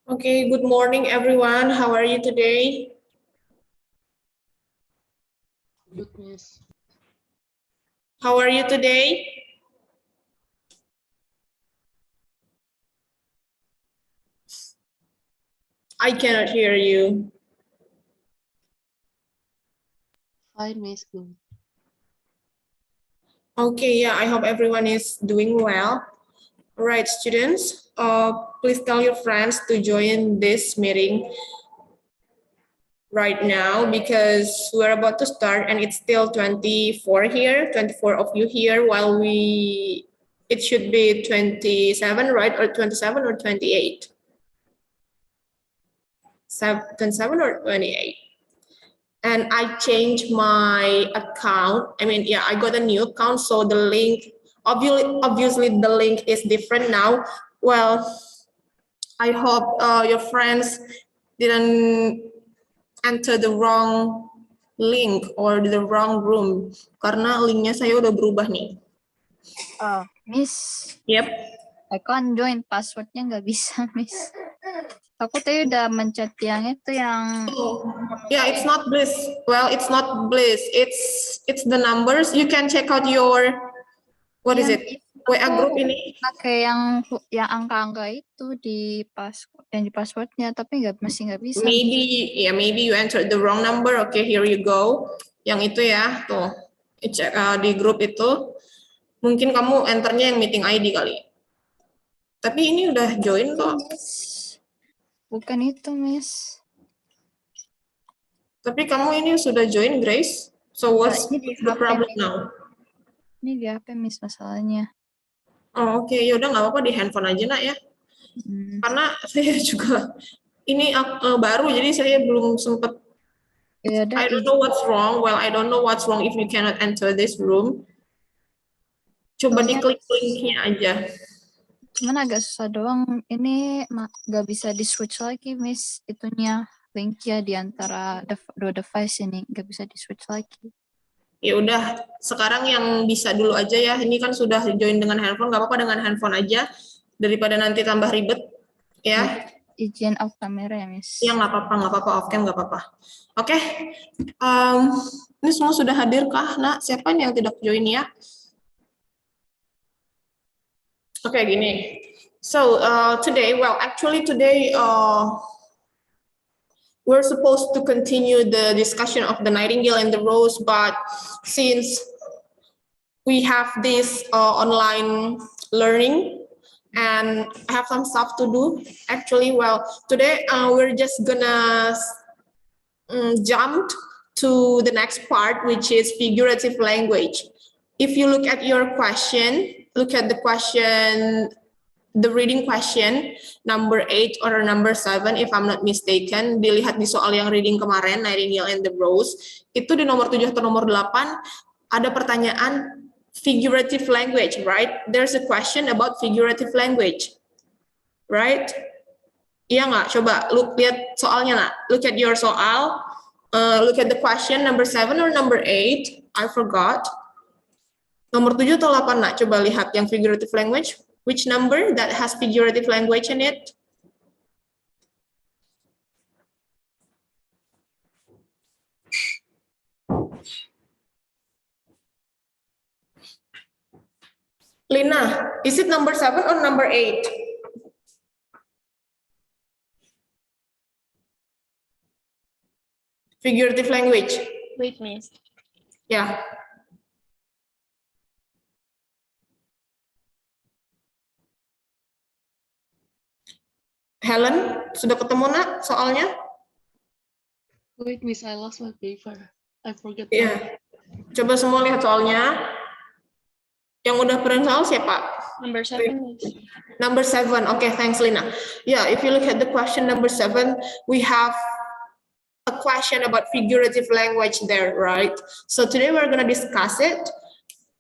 Okay, good morning, everyone. How are you today? Good, miss. How are you today? I cannot hear you. Fine, miss. Good. Okay, yeah, I hope everyone is doing well. All right, students, please tell your friends to join this meeting right now because we're about to start and it's still 24 here, 24 of you here while it should be 27, right? Or 27 or 28? 27 or 28? And I changed my account. I got a new account, so the link, obviously the link is different now. Well, I hope your friends didn't enter the wrong link or the wrong room, karena linknya saya udah berubah nih. Miss, Yep. I can't join, passwordnya nggak bisa, Miss. Aku tadi udah mencet yang itu yang. Yeah, it's not Bliss. Well, it's not Bliss. It's the numbers. You can check out your what is it? WA group ini. Pakai yang angka-angka itu di passwordnya, tapi masih nggak bisa. Maybe you entered the wrong number. Okay, here you go. Yang itu ya, tuh. Cek di grup itu. Mungkin kamu enternya yang meeting ID kali. Tapi ini udah join kok. Bukan itu, Miss. Tapi kamu ini sudah join, Grace. So what's the problem now? Ini di HP, Miss, masalahnya. Oh, oke. Ya udah nggak apa-apa di handphone aja, Nak, ya. Karena saya juga ini baru, jadi saya belum sempat. I don't know what's wrong. Well, I don't know what's wrong if you cannot enter this room. Coba diklik linknya aja. Cuman agak susah doang. Ini nggak bisa di-switch lagi, Miss. Itunya, linknya di antara dua device ini. Nggak bisa di-switch lagi. Ya udah, sekarang yang bisa dulu aja ya. Ini kan sudah join dengan handphone, nggak apa-apa dengan handphone aja. Daripada nanti tambah ribet, ya. Izin off kamera ya, Miss. Ya nggak apa-apa, off cam nggak apa-apa. Oke, ini semua sudah hadir kah, Nak? Siapa yang tidak join ya? Oke, gini. So, today, we're supposed to continue the discussion of the Nightingale and the Rose, but since we have this online learning and I have some stuff to do, actually, well, today we're just gonna jump to the next part, which is figurative language. If you look at your question, look at the question, the reading question, number 8 or number 7, if I'm not mistaken, dilihat di soal yang reading kemarin, Nightingale and the Rose, itu di nomor 7 atau nomor 8, ada pertanyaan figurative language, right? There's a question about figurative language, right? Iya nggak? Coba lihat soalnya, nak. Look at your soal, look at the question, number 7 or number 8, I forgot. Nomor 7 atau 8, nak? Coba lihat yang figurative language. Which number that has figurative language in it? Lina, is it number 7 or number 8? Figurative language. Wait, miss. Ya. Helen, sudah ketemu, nak, soalnya? Wait, miss, I lost my paper. I forget. Iya. Coba semua lihat soalnya. Yang udah print soal siapa? Number 7, miss. Number 7. Okay, thanks, Lina. Yeah, if you look at the question number 7, we have a question about figurative language there, right? So today we're gonna discuss it.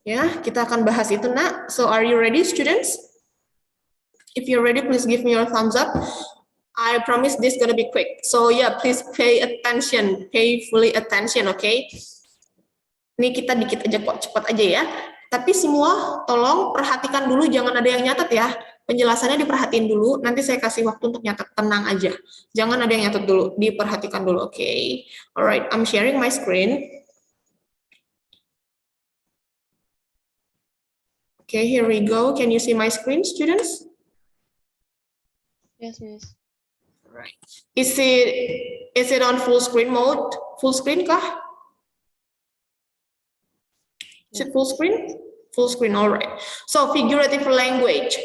Ya, kita akan bahas itu, nak. So are you ready, students? If you're ready, please give me your thumbs up. I promise this gonna be quick. So yeah, please pay attention, pay fully attention, okay? Ini kita dikit aja kok, cepat aja ya. Tapi semua tolong perhatikan dulu, jangan ada yang nyatet ya. penjelasannya diperhatiin dulu, nanti saya kasih waktu untuk nyatet, tenang aja. Jangan ada yang nyatet dulu, diperhatikan dulu, oke? Alright, I'm sharing my screen. Okay, here we go. Can you see my screen, students? Yes, Miss. Right. Is it on full screen mode? Full screen kah? Is it full screen? Full screen, all right. So figurative language.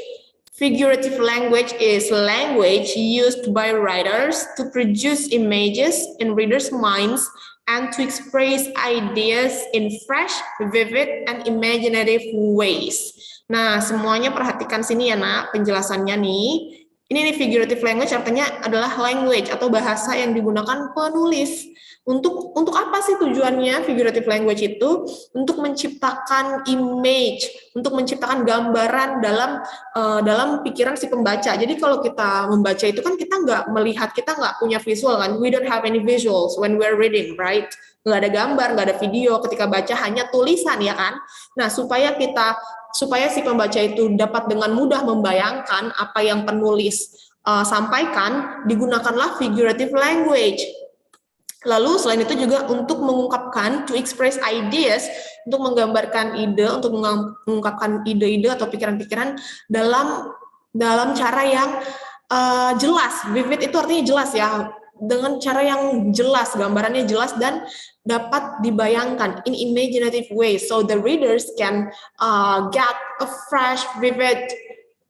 Figurative language is language used by writers to produce images in readers' minds and to express ideas in fresh, vivid, and imaginative ways. Nah, semuanya perhatikan sini ya, Nak, penjelasannya nih. Ini nih figurative language artinya adalah language atau bahasa yang digunakan penulis. Untuk apa sih tujuannya figurative language itu? Untuk menciptakan image, untuk menciptakan gambaran dalam pikiran si pembaca. Jadi kalau kita membaca itu kan kita nggak melihat, kita nggak punya visual kan. We don't have any visuals when we're reading, right? Nggak ada gambar, nggak ada video. Ketika baca hanya tulisan ya kan. Nah supaya si pembaca itu dapat dengan mudah membayangkan apa yang penulis sampaikan, digunakanlah figurative language. Lalu selain itu juga untuk mengungkapkan, to express ideas, untuk menggambarkan ide, untuk mengungkapkan ide-ide atau pikiran-pikiran dalam cara yang jelas. Vivid itu artinya jelas ya, dengan cara yang jelas, gambarannya jelas dan dapat dibayangkan in imaginative way, so the readers can get a fresh, vivid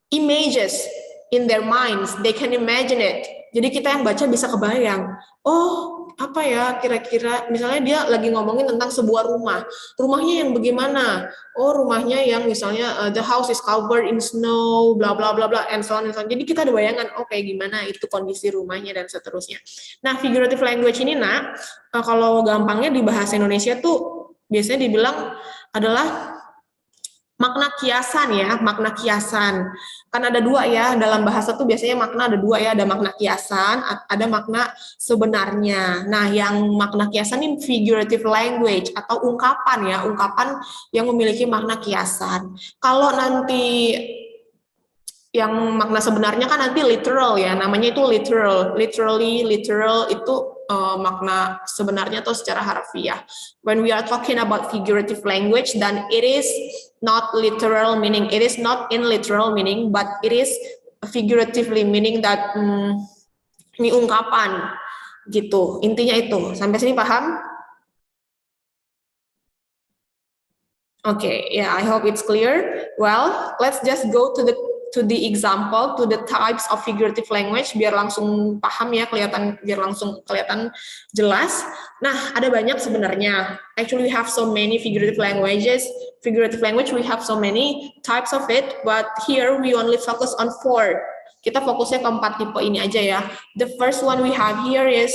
images in their minds. They can imagine it. Jadi kita yang baca bisa kebayang, oh apa ya kira-kira, misalnya dia lagi ngomongin tentang sebuah rumah, rumahnya yang bagaimana, oh rumahnya yang misalnya the house is covered in snow, bla bla bla bla, and so on and so on. Jadi kita ada bayangan, oh kayak gimana itu kondisi rumahnya dan seterusnya. Nah figurative language ini Nak, kalau gampangnya di bahasa Indonesia tuh biasanya dibilang adalah makna kiasan ya, makna kiasan. Kan ada dua ya, dalam bahasa tuh biasanya makna ada dua ya, ada makna kiasan, ada makna sebenarnya. Nah, yang makna kiasan ini figurative language atau ungkapan ya, ungkapan yang memiliki makna kiasan. Kalau nanti yang makna sebenarnya kan nanti literal ya, namanya itu literal, literal itu makna sebenarnya atau secara harfiah. When we are talking about figurative language, then it is not literal meaning, it is not in literal meaning, but it is figuratively meaning that ini ungkapan gitu, intinya itu. Sampai sini paham? Okay, yeah, I hope it's clear. Well, let's just go to the example, to the types of figurative language, biar langsung paham ya, biar langsung kelihatan jelas. Nah, ada banyak sebenarnya. Actually, we have so many figurative languages. Figurative language, we have so many types of it, but here we only focus on 4. Kita fokusnya ke 4 tipe ini aja ya. The first one we have here is,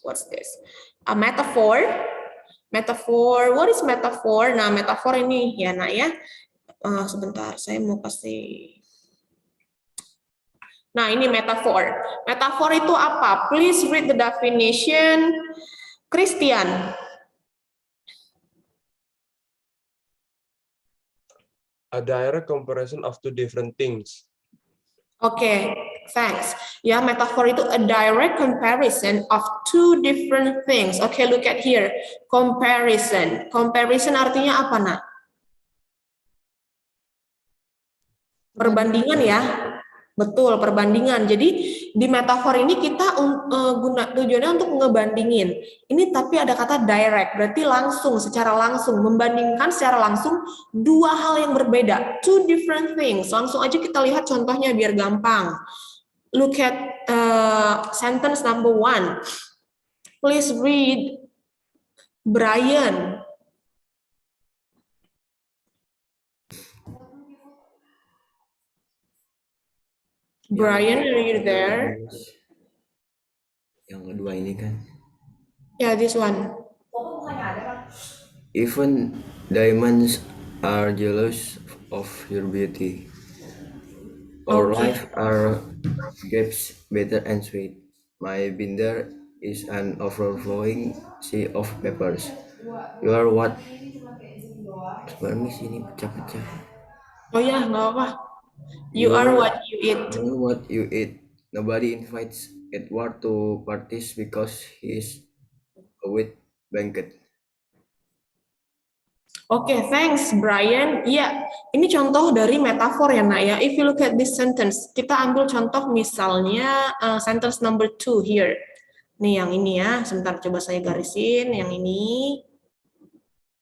what's this? A metaphor. Metaphor, what is metaphor? Nah, metaphor ini ya, Nak ya. Sebentar, saya mau kasih. Nah, ini metaphor. Metaphor itu apa? Please read the definition. Christian. A direct comparison of two different things. Oke, thanks. Ya, metaphor itu a direct comparison of two different things. Oke, look at here. Comparison. Comparison artinya apa, Nak? Perbandingan ya. Betul, perbandingan. Jadi di metafor ini kita tujuannya untuk ngebandingin. Ini tapi ada kata direct, berarti langsung, secara langsung, membandingkan secara langsung dua hal yang berbeda, two different things. Langsung aja kita lihat contohnya biar gampang. Look at sentence number 1. Please read Brian. Brian, are you there? Yang kedua ini kan. Yeah, this one. Even diamonds are jealous of your beauty. Our Okay. life are gapes better and sweet. My binder is an overflowing sea of papers. You are what? Permisi ini pecah-pecah. Oh ya, nggak apa-apa. You are what you eat. You are what you eat. Nobody invites Edward to parties because he's a wet blanket. Oke, thanks Brian. Ya, ini contoh dari metafor ya nak ya. If you look at this sentence, kita ambil contoh misalnya sentence number 2 here. Nih yang ini ya, sebentar coba saya garisin yang ini.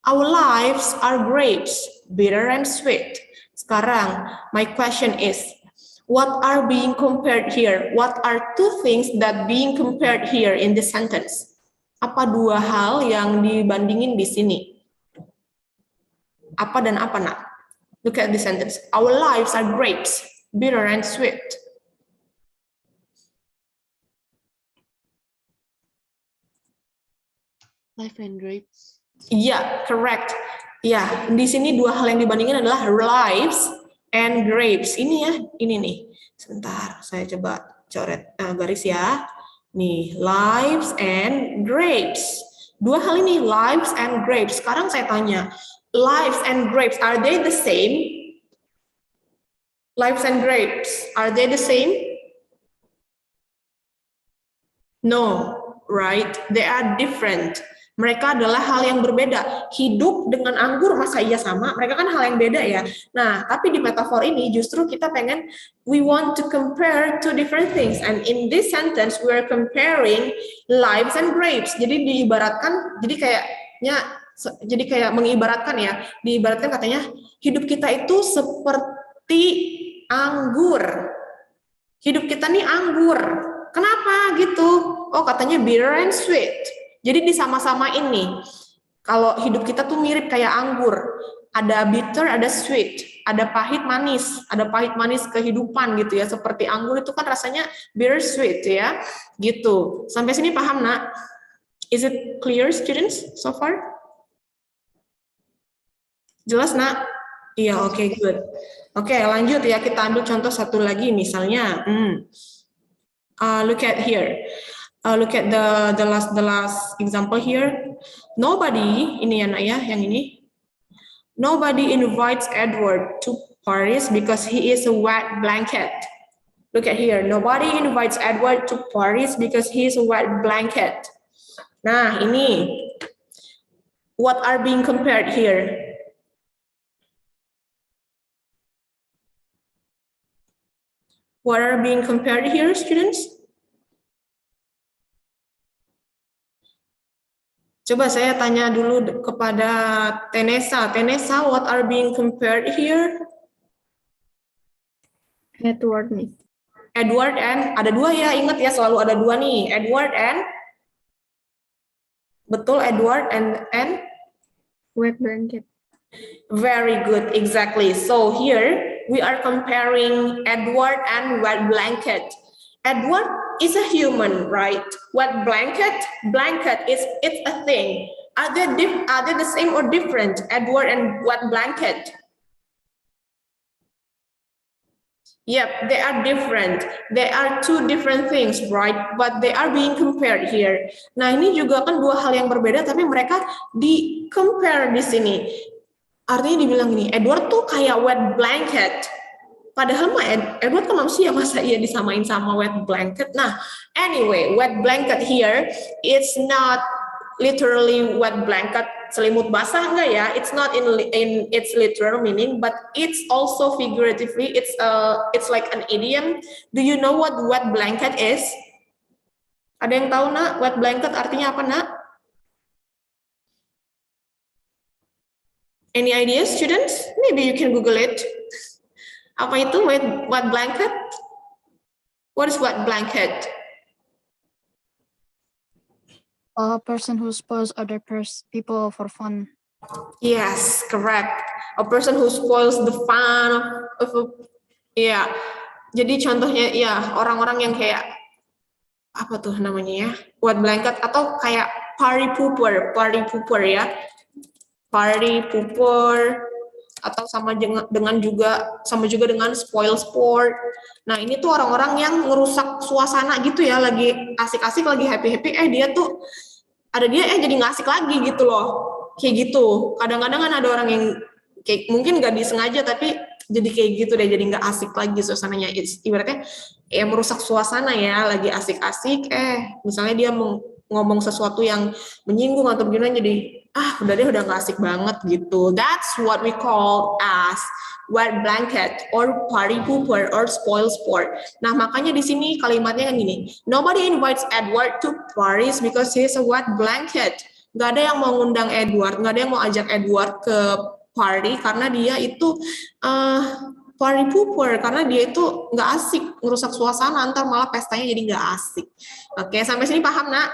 Our lives are grapes, bitter and sweet. Sekarang, my question is, what are being compared here? What are two things that being compared here in this sentence? Apa dua hal yang dibandingin di sini? Apa dan apa nak? Look at this sentence. Our lives are grapes, bitter and sweet. Life and grapes. Yeah, correct. Ya, di sini dua hal yang dibandingin adalah lives and grapes. Ini ya, ini nih. Sebentar, saya coba coret garis ya. Nih, lives and grapes. Dua hal ini, lives and grapes. Sekarang saya tanya, lives and grapes, are they the same? Lives and grapes, are they the same? No, right? They are different. Mereka adalah hal yang berbeda. Hidup dengan anggur masa iya sama? Mereka kan hal yang beda ya. Nah, tapi di metafor ini justru kita pengen we want to compare two different things. And in this sentence we are comparing lives and grapes. Jadi diibaratkan, jadi kayak mengibaratkan ya. Diibaratkan katanya hidup kita itu seperti anggur. Hidup kita nih anggur. Kenapa gitu? Oh, katanya bitter and sweet. Jadi disama-sama ini. Kalau hidup kita tuh mirip kayak anggur. Ada bitter, ada sweet. Ada pahit manis. Ada pahit manis kehidupan gitu ya. Seperti anggur itu kan rasanya bitter sweet ya. Gitu. Sampai sini paham nak? Is it clear students so far? Jelas nak? Iya, oke, good. Oke, lanjut ya. Kita ambil contoh satu lagi misalnya. Look at here. Look at the last example here. Nobody, ini ya nak ya, yang ini. Nobody invites Edward to Paris because he is a wet blanket. Look at here. Nobody invites Edward to Paris because he is a wet blanket. Nah, ini. What are being compared here? What are being compared here, students? Coba saya tanya dulu kepada Tenesa. Tenesa, what are being compared here? Edward nih. Edward and, ada dua ya, ingat ya selalu ada dua nih. Edward and, betul Edward and Wet blanket. very good, exactly. So here we are comparing Edward and wet blanket. Edward is a human, right? Wet blanket, it's a thing. Are they the same or different? Edward and wet blanket. Yep, they are different. They are two different things, right? But they are being compared here. Nah, ini juga kan dua hal yang berbeda, tapi mereka di-compare di sini. Artinya dibilang gini, Edward tuh kayak wet blanket. Padahal mah Edward kan manusia, masa iya disamain sama wet blanket? Nah, anyway, wet blanket here, it's not literally wet blanket, selimut basah enggak ya? It's not in its literal meaning, but it's also figuratively, it's like an idiom. Do you know what wet blanket is? Ada yang tahu nak, wet blanket artinya apa nak? Any ideas, students? Maybe you can Google it. Apa itu wet blanket? What is wet blanket? A person who spoils other people for fun. Yes, correct. A person who spoils the fun yeah. Jadi contohnya ya orang-orang yang kayak apa tuh namanya ya? Wet blanket atau kayak party pooper ya. Party pooper atau sama juga dengan spoil sport. Nah, ini tuh orang-orang yang ngerusak suasana gitu ya, lagi asik-asik, lagi happy-happy, dia jadi nggak asik lagi gitu loh. Kayak gitu. Kadang-kadang kan ada orang yang kayak mungkin nggak disengaja tapi jadi kayak gitu deh, jadi nggak asik lagi suasananya. Ibaratnya ya merusak suasana ya, lagi asik-asik, misalnya dia mau ngomong sesuatu yang menyinggung atau gimana, jadi udah deh, udah nggak asik banget gitu. That's what we call as wet blanket or party pooper or spoil sport. Nah, makanya di sini kalimatnya kan gini, nobody invites Edward to parties because he's a wet blanket. Nggak ada yang mau ngundang Edward, nggak ada yang mau ajak Edward ke party karena dia itu party pooper, karena dia itu nggak asik, ngerusak suasana, ntar malah pestanya jadi nggak asik. Oke, sampai sini paham, Nak?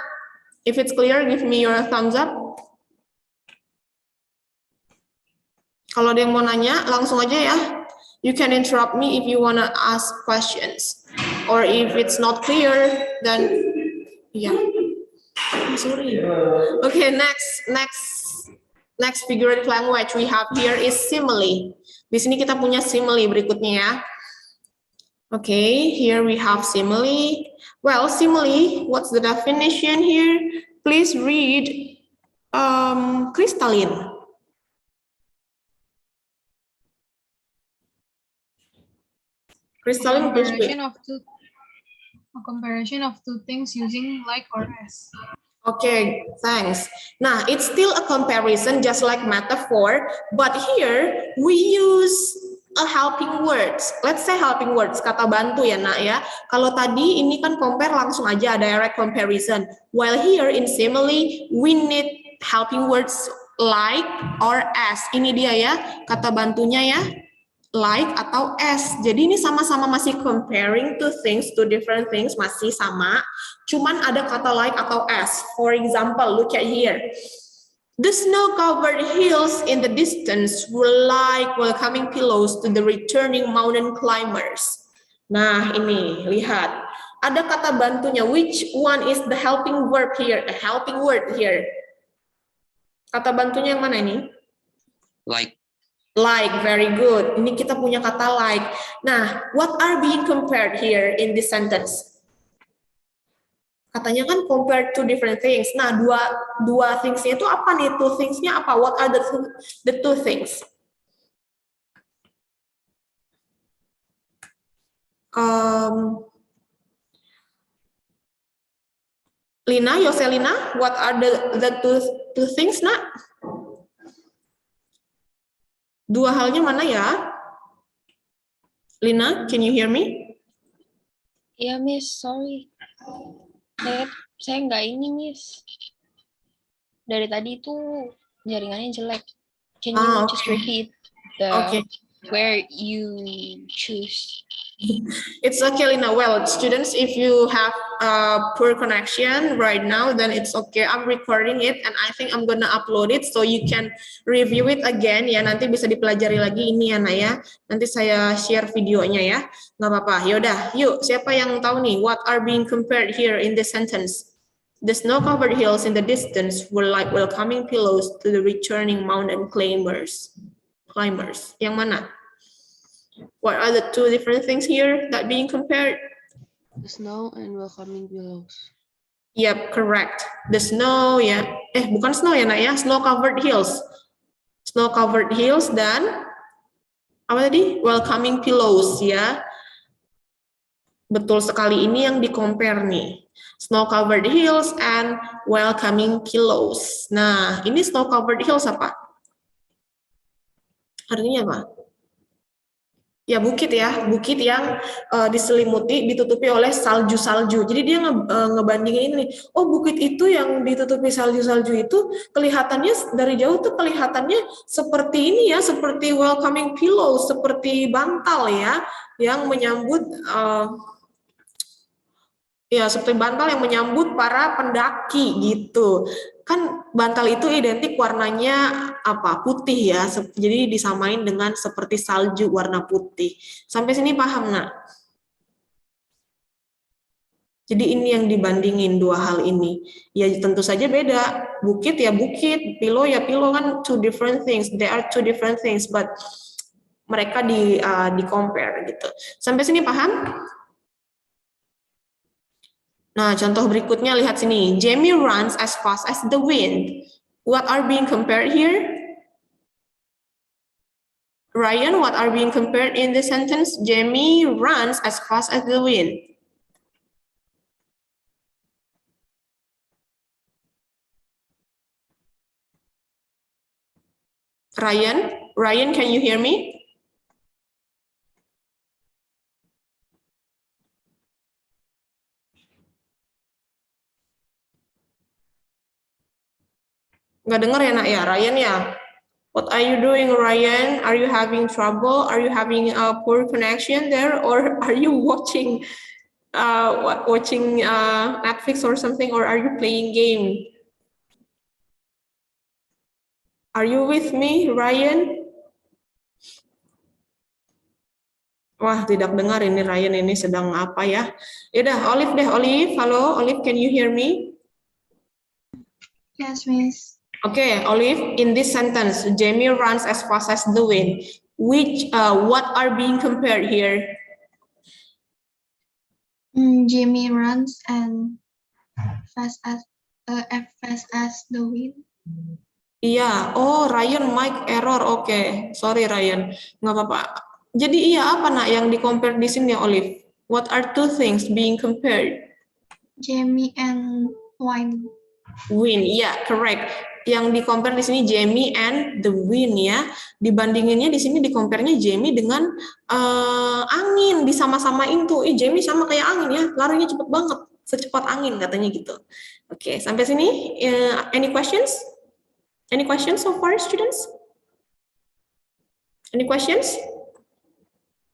If it's clear, give me your thumbs up. Kalau ada yang mau nanya, langsung aja ya. You can interrupt me if you wanna ask questions. Or if it's not clear, then yeah. I'm sorry. Okay, next figurative language we have here is simile. Di sini kita punya simile berikutnya ya. Okay, here we have simile. Well, simile, what's the definition here? Please read crystalline. Crystalline, please read. A comparison of two things using like or as. Okay, thanks. Nah, it's still a comparison just like metaphor, but here we use a helping words. Let's say helping words, kata bantu ya, Nak ya. Kalau tadi ini kan compare langsung aja, direct comparison. While here in simile, we need helping words like or as. Ini dia ya, kata bantunya ya. Like atau as. Jadi ini sama-sama masih comparing two things, two different things, masih sama. Cuman ada kata like atau as. For example, look at here. The snow-covered hills in the distance were like welcoming pillows to the returning mountain climbers. Nah, ini, lihat. Ada kata bantunya. Which one is the helping verb here? A helping word here. Kata bantunya yang mana ini? Like. Like, very good. Ini kita punya kata like. Nah, what are being compared here in this sentence? Katanya kan compare two different things. Nah, dua things-nya itu apa nih? Two things-nya apa? What are the two things? Lina, Yoselina, what are the two things, Nak? Dua halnya mana ya? Lina, can you hear me? Ya, Miss, sorry. Saya nggak ini, Miss. Dari tadi tuh jaringannya jelek. Can you just repeat the where you choose? It's okay, Lina. Well, students, if you have poor connection right now, then it's okay. I'm recording it and I think I'm gonna upload it so you can review it again ya. Nanti bisa dipelajari lagi ini ya, Naya. Nanti saya share videonya ya. Nggak apa-apa. Yaudah, yuk. Siapa yang tahu nih? What are being compared here in this sentence? The snow-covered hills in the distance were like welcoming pillows to the returning mountain climbers. Yang mana? What are the two different things here that being compared? The snow and welcoming pillows. Yep, correct. The snow ya. Bukan snow ya, Nak ya. Snow-covered hills. Snow-covered hills dan apa tadi? Welcoming pillows ya. Betul sekali, ini yang di-compare nih. Snow-covered hills and welcoming pillows. Nah, ini snow-covered hills apa? Artinya apa? Ya, bukit ya, bukit yang diselimuti, ditutupi oleh salju-salju. Jadi dia ngebandingin ini, oh bukit itu yang ditutupi salju-salju itu kelihatannya dari jauh tuh kelihatannya seperti ini ya, seperti welcoming pillow, seperti bantal ya, yang menyambut seperti bantal yang menyambut para pendaki gitu. Kan bantal itu identik warnanya apa? Putih ya. Jadi disamain dengan seperti salju warna putih. Sampai sini paham, Nak? Jadi ini yang dibandingin dua hal ini. Ya tentu saja beda. Bukit ya bukit, pillow ya pillow, kan two different things. They are two different things, but mereka di compare gitu. Sampai sini paham? Nah, contoh berikutnya lihat sini. Jamie runs as fast as the wind. What are being compared here? Ryan, what are being compared in the sentence? Jamie runs as fast as the wind. Ryan, can you hear me? Nggak dengar ya nak ya, Ryan ya? What are you doing, Ryan? Are you having trouble? Are you having a poor connection there, or are you watching Netflix or something, or are you playing game? Are you with me, Ryan? Wah, tidak dengar ini Ryan ini sedang apa ya? Yaudah, Olive deh, Olive. Halo, Olive, can you hear me? Yes, Miss. Okay, Olive, in this sentence, Jamie runs as fast as the wind. What are being compared here? Jamie runs and fast as the wind. Iya, oh Ryan mic error, oke. Sorry Ryan, nggak apa-apa. Jadi iya apa nak yang di compare di sini Olive? What are two things being compared? Jamie and wind. Wind, iya correct. Yang di compare di sini Jamie and the wind ya. Dibandinginnya di sini di compare-nya Jamie dengan angin, disama-samain tuh. Jamie sama kayak angin ya, larinya cepet banget, secepat angin katanya gitu. Oke, sampai sini any questions? Any questions so far, students? Any questions?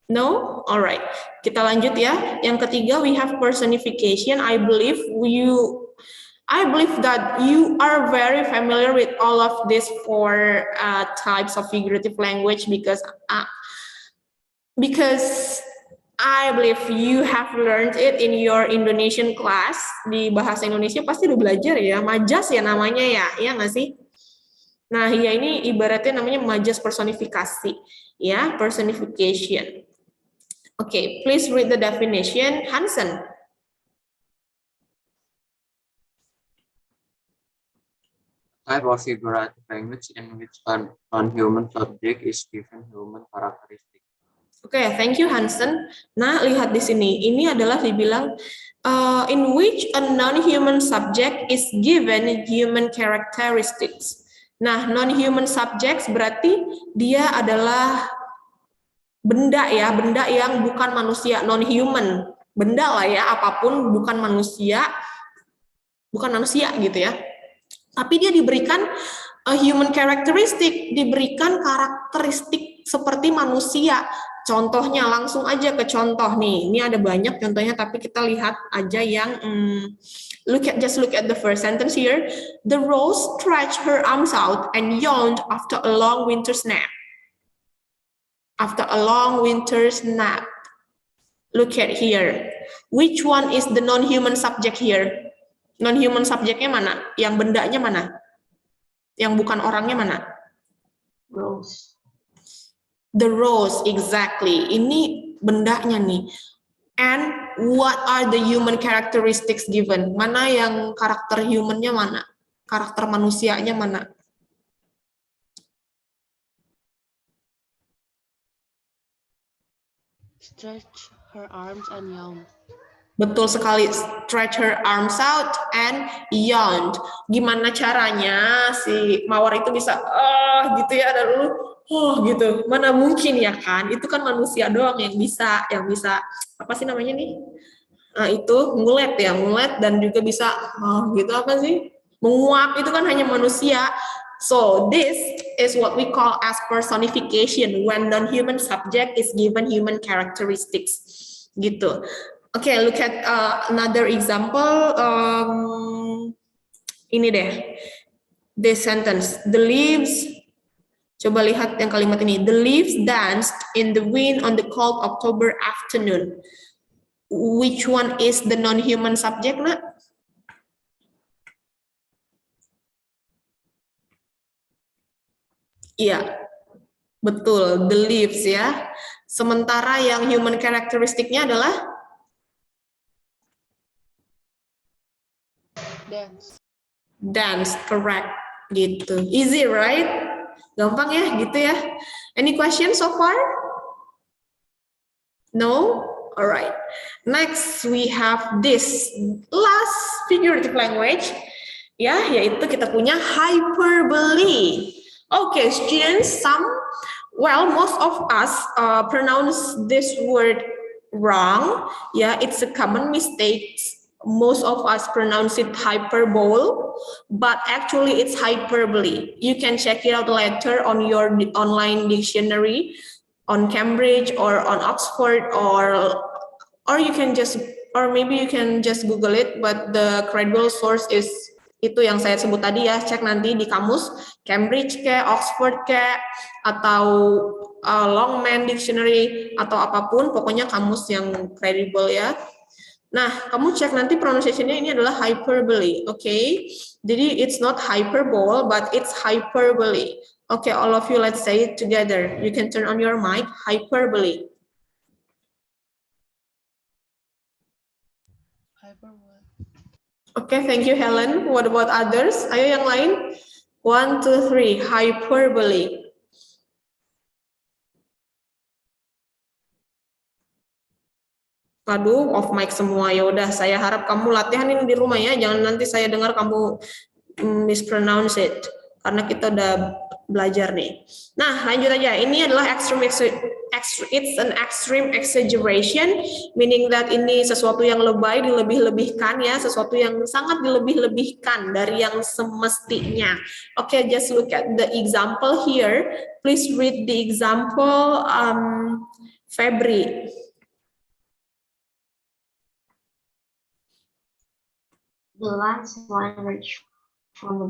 No? Alright. Kita lanjut ya. Yang ketiga, we have personification. I believe that you are very familiar with all of these four types of figurative language because I believe you have learned it in your Indonesian class. Di bahasa Indonesia pasti udah belajar ya. Majas ya namanya ya. Iya nggak sih? Nah, ya ini ibaratnya namanya majas personifikasi, ya, personification. Okay, please read the definition, Hansen. Type of figurative language in which a non-human subject is given human characteristic. Okay, thank you, Hansen. Nah, lihat di sini, ini adalah dibilang in which a non-human subject is given human characteristics. Nah, non-human subjects berarti dia adalah benda ya, benda yang bukan manusia, non-human. Benda lah ya, apapun bukan manusia gitu ya. Tapi dia diberikan a human characteristic, diberikan karakteristik seperti manusia. Contohnya langsung aja ke contoh nih. Ini ada banyak contohnya tapi kita lihat aja yang just look at the first sentence here. The rose stretched her arms out and yawned after a long winter's nap. After a long winter's nap. Look at here. Which one is the non-human subject here? Non-human subjeknya mana? Yang bendanya mana? Yang bukan orangnya mana? Rose. The rose, exactly. Ini bendanya nih. And what are the human characteristics given? Mana yang karakter humannya mana? Karakter manusianya mana? Stretch her arms and yawn. Betul sekali, stretch her arms out and yawned. Gimana caranya si Mawar itu bisa gitu ya, ada dulu gitu. Mana mungkin ya kan? Itu kan manusia doang yang bisa apa sih namanya nih? Nah, itu ngulet dan juga bisa gitu apa sih? Menguap itu kan hanya manusia. So this is what we call as personification when non-human subject is given human characteristics. Gitu. Okay, look at another example. Ini deh, this sentence. The leaves. Coba lihat yang kalimat ini. The leaves danced in the wind on the cold October afternoon. Which one is the non-human subject, nak? Iya, betul. The leaves ya. Sementara yang human characteristic-nya adalah Dance. dance, correct. Gitu. Easy, right? Gampang ya, gitu ya. Any questions so far? No? Alright. Next, we have this last figurative language. Ya, yaitu kita punya hyperbole. Okay, students, most of us pronounce this word wrong. Yeah, it's a common mistake. Most of us pronounce it hyperbole, but actually it's hyperbole. You can check it out later on your online dictionary, on Cambridge or on Oxford, or you can just, or maybe you can just Google it, but the credible source is itu yang saya sebut tadi ya, cek nanti di kamus Cambridge kayak Oxford kayak atau Longman Dictionary atau apapun, pokoknya kamus yang kredibel ya. Nah, kamu cek nanti pronunciation-nya ini adalah hyperbole, oke? Jadi it's not hyperbole, but it's hyperbole. Okay, all of you, let's say it together. You can turn on your mic, hyperbole. Hyperbole. Okay, thank you, Helen. What about others? Ayo yang lain. 1, 2, 3, hyperbole. Aduh, off mic semua. Ya udah, saya harap kamu latihan ini di rumah ya. Jangan nanti saya dengar kamu mispronounce it. Karena kita udah belajar nih. Nah, lanjut aja. Ini adalah it's an extreme exaggeration, meaning that ini sesuatu yang lebay, dilebih-lebihkan ya, sesuatu yang sangat dilebih-lebihkan dari yang semestinya. Okay, just look at the example here. Please read the example, Febri. The last language from the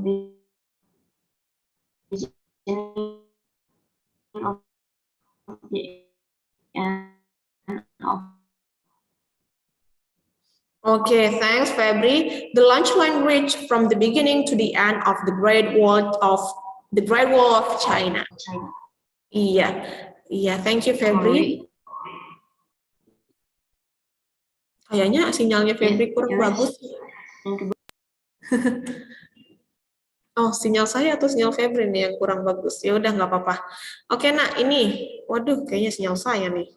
beginning of the end of. Okay, thanks, Febri. The lunch language from the beginning to the end of the Great Wall of China. Iya, thank you, Febri. Kayaknya sinyalnya Febri kurang bagus. Oh, sinyal saya atau sinyal Febri nih yang kurang bagus. Ya udah nggak apa-apa. Oke, Nak, ini. Waduh, kayaknya sinyal saya nih.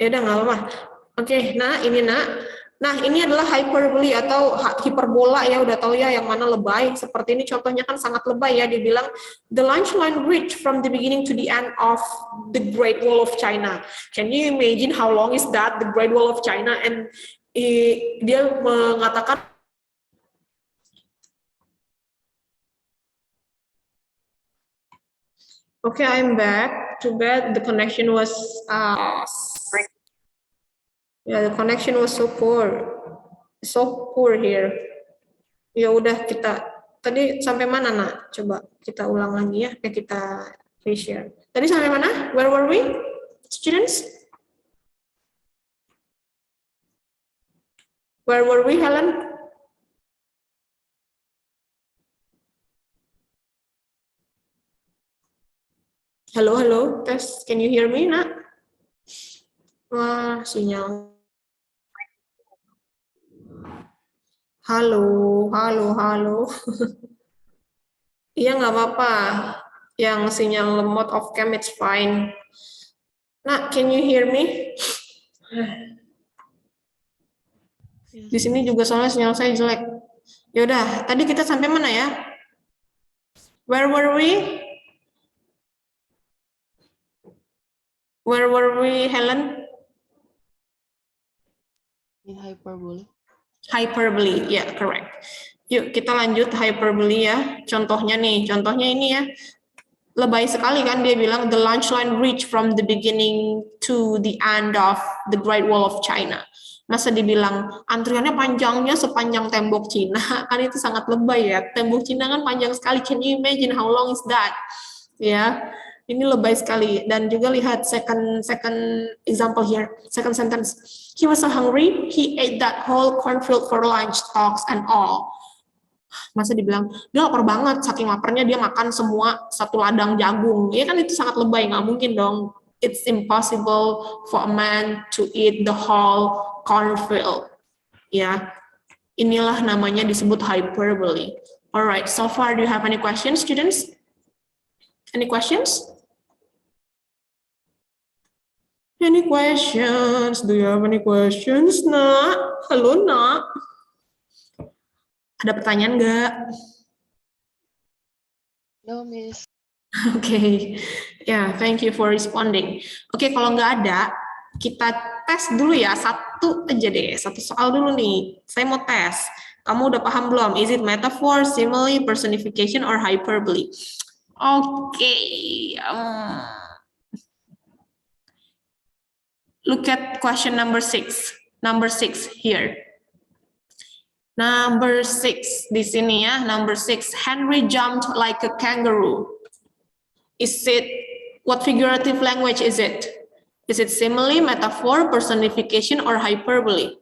Ya udah nggak apa-apa. Oke, Nak, ini Nak. Nah, ini adalah hyperbole atau hiperbola ya, udah tahu ya yang mana lebay. Seperti ini contohnya kan sangat lebay ya, dibilang the lunch line reach from the beginning to the end of the Great Wall of China. Can you imagine how long is that, the Great Wall of China? And dia mengatakan okay, I'm back. Too bad the connection was the connection was so poor here. Ya udah, kita tadi sampai mana, Nak? Coba kita ulang lagi ya, kita reshare. Tadi sampai mana? Where were we, students? Where were we, Helen? Hello, test. Can you hear me, Nak? Wah, sinyal. Halo. Iya, nggak apa-apa. Yang sinyal lemot off cam, it's fine. Nak, can you hear me? Di sini juga soalnya sinyal saya jelek. Yaudah, tadi kita sampai mana ya? Where were we? Where were we, Helen? In hyperbole. Hyperbole, ya, yeah, correct. Yuk, kita lanjut hyperbole ya. Contohnya nih, contohnya ini ya. Lebay sekali kan dia bilang, the lunch line reach from the beginning to the end of the Great Wall of China. Masa dibilang antriannya panjangnya sepanjang tembok Cina, kan itu sangat lebay ya. Tembok Cina kan panjang sekali. Can you imagine how long is that? Ya, ini lebay sekali. Dan juga lihat second example here, second sentence. He was so hungry, he ate that whole cornfield for lunch, stalks and all. Masa dibilang dia lapar banget, saking laparnya dia makan semua satu ladang jagung. Ya kan itu sangat lebay, nggak mungkin dong. It's impossible for a man to eat the whole cornfield. Ya, inilah namanya disebut hyperbole. All right, so far, do you have any questions, students? Any questions? Any questions? Do you have any questions, Nak? Halo, Nak. Ada pertanyaan nggak? No, Miss. Oke, ya, thank you for responding. Oke, kalau nggak ada, kita tes dulu ya, satu aja deh, satu soal dulu nih. Saya mau tes. Kamu udah paham belum? Is it metaphor, simile, personification, or hyperbole? Oke. Look at question number 6. Number 6 here. Number 6 di sini ya. Number 6. Henry jumped like a kangaroo. Is it, what figurative language is it? Is it simile, metaphor, personification, or hyperbole?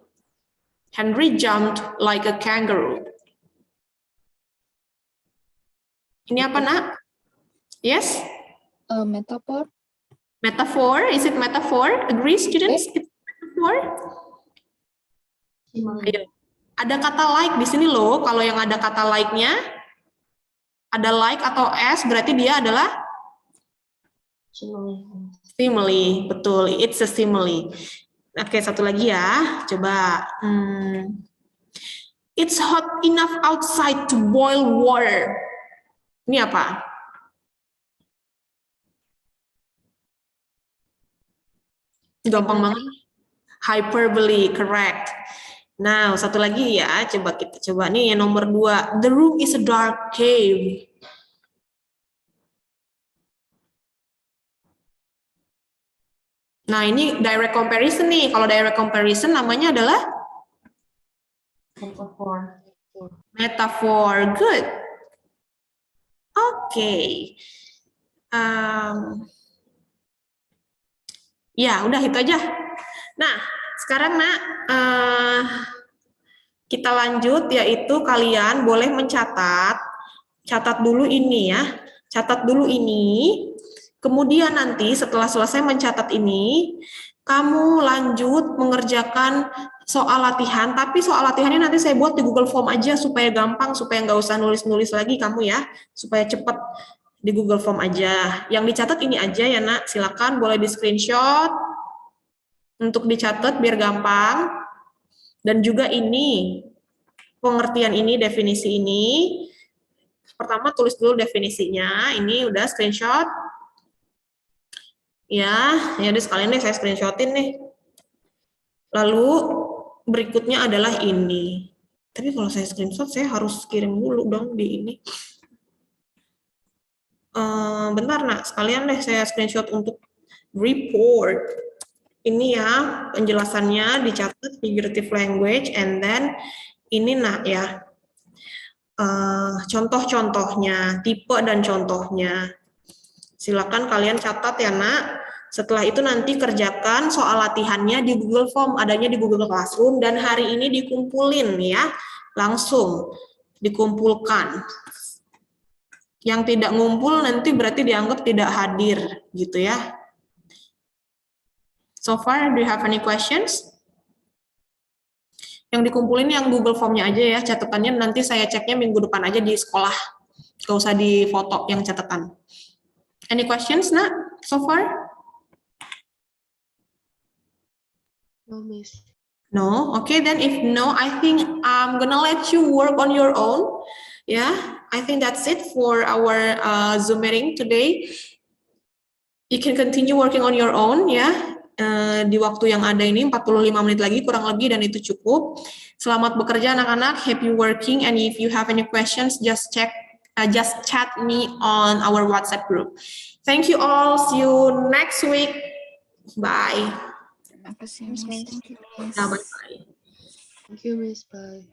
Henry jumped like a kangaroo. Ini apa, Nak? Yes? Metaphor. Metaphor? Is it metaphor? Agree, students? It's metaphor? Ayo. Ada kata like di sini loh. Kalau yang ada kata like-nya, ada like atau s, berarti dia adalah simile. Betul, it's a simile. Oke, satu lagi ya. Coba. It's hot enough outside to boil water. Ini apa? Gampang banget. Hyperbole, correct. Nah, satu lagi ya. Coba kita coba nih yang nomor 2. The room is a dark cave. Nah, ini direct comparison nih. Kalau direct comparison namanya adalah Metaphor. metaphor. Good. Oke. Ya, udah itu aja. Nah, sekarang Nak, kita lanjut, yaitu kalian boleh mencatat. Catat dulu ini ya. Catat dulu ini. Kemudian nanti setelah selesai mencatat ini, kamu lanjut mengerjakan soal latihan, tapi soal latihannya nanti saya buat di Google Form aja supaya gampang, supaya nggak usah nulis-nulis lagi kamu ya, supaya cepat di Google Form aja. Yang dicatat ini aja ya Nak, silakan boleh di screenshot untuk dicatat biar gampang. Dan juga ini, pengertian ini, definisi ini. Pertama tulis dulu definisinya, ini udah screenshot. Ya udah sekalian deh saya screenshotin nih. Lalu berikutnya adalah ini. Tapi kalau saya screenshot saya harus kirim dulu dong di ini. Bentar Nak, sekalian deh saya screenshot untuk report. Ini ya penjelasannya, dicatat figurative language, and then ini Nak ya. Contoh-contohnya, tipe dan contohnya. Silakan kalian catat ya Nak. Setelah itu nanti kerjakan soal latihannya di Google Form, adanya di Google Classroom, dan hari ini dikumpulin ya, langsung dikumpulkan. Yang tidak ngumpul nanti berarti dianggap tidak hadir gitu ya. So far, do you have any questions? Yang dikumpulin yang Google Form-nya aja ya, catatannya nanti saya ceknya minggu depan aja di sekolah. Gak usah di foto yang catatan. Any questions, Nak, so far? No, Miss. No? Okay, then if no, I think I'm gonna let you work on your own. Yeah, I think that's it for our Zoom meeting today. You can continue working on your own, ya. Di waktu yang ada ini 45 menit lagi kurang lebih, dan itu cukup. Selamat bekerja anak-anak, happy working, and if you have any questions, just chat me on our WhatsApp group. Thank you all, see you next week. Bye. Terima kasih, Miss. Thank you, Miss. Bye-bye. Thank you, Miss. Bye.